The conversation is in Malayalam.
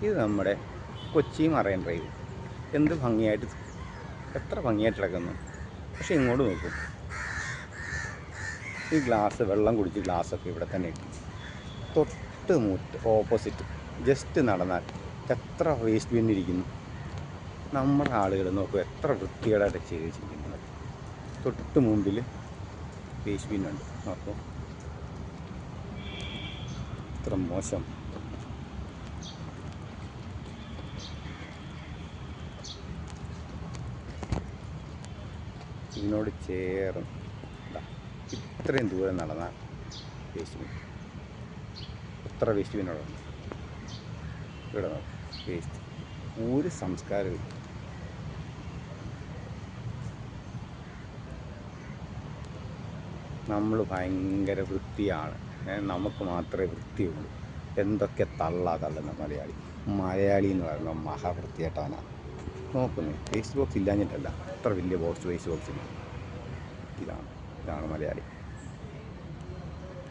ഇത് നമ്മുടെ കൊച്ചി മറൈൻ ഡ്രൈവ്. എന്ത് ഭംഗിയായിട്ട്, എത്ര ഭംഗിയായിട്ട് കിടക്കുന്നു. പക്ഷെ ഇങ്ങോട്ട് നോക്കും, ഈ ഗ്ലാസ് വെള്ളം കുടിച്ച് ഗ്ലാസ്സൊക്കെ ഇവിടെ തന്നെ ഇട്ടു. തൊട്ട് ഓപ്പോസിറ്റ് ജസ്റ്റ് നടന്നാൽ എത്ര വേസ്റ്റ് ബിൻ ഇരിക്കുന്നു. നമ്മുടെ ആളുകൾ നോക്കും എത്ര വൃത്തികേടായിട്ട് ചെയ്ത് വെച്ചിരിക്കുന്നത്. തൊട്ട് മുമ്പിൽ വേസ്റ്റ് ബിന്നുണ്ട്. അപ്പോൾ ഇത്ര മോശം. ഇതിനോട് ചേർന്ന് ഇത്രയും ദൂരം നടന്നാൽ വേസ്റ്റ് ബിൻ. എത്ര വേസ്റ്റ് ബിന്നോടാണ് ഇവിടെ നോക്കും. വേസ്റ്റ് ഒരു സംസ്കാരവും. നമ്മൾ ഭയങ്കര വൃത്തിയാണ്, നമുക്ക് മാത്രമേ വൃത്തിയുള്ളൂ. എന്തൊക്കെ തള്ളുന്ന മലയാളി എന്ന് പറയുമ്പോൾ മഹാവൃത്തിയായിട്ടാണ് നോക്കുന്നത്. വേസ്റ്റ് ബോക്സ് ഇല്ലാഞ്ഞിട്ടല്ല, അത്ര വലിയ വേസ്റ്റ് ബോക്സ് ഇതാണ് മലയാളി.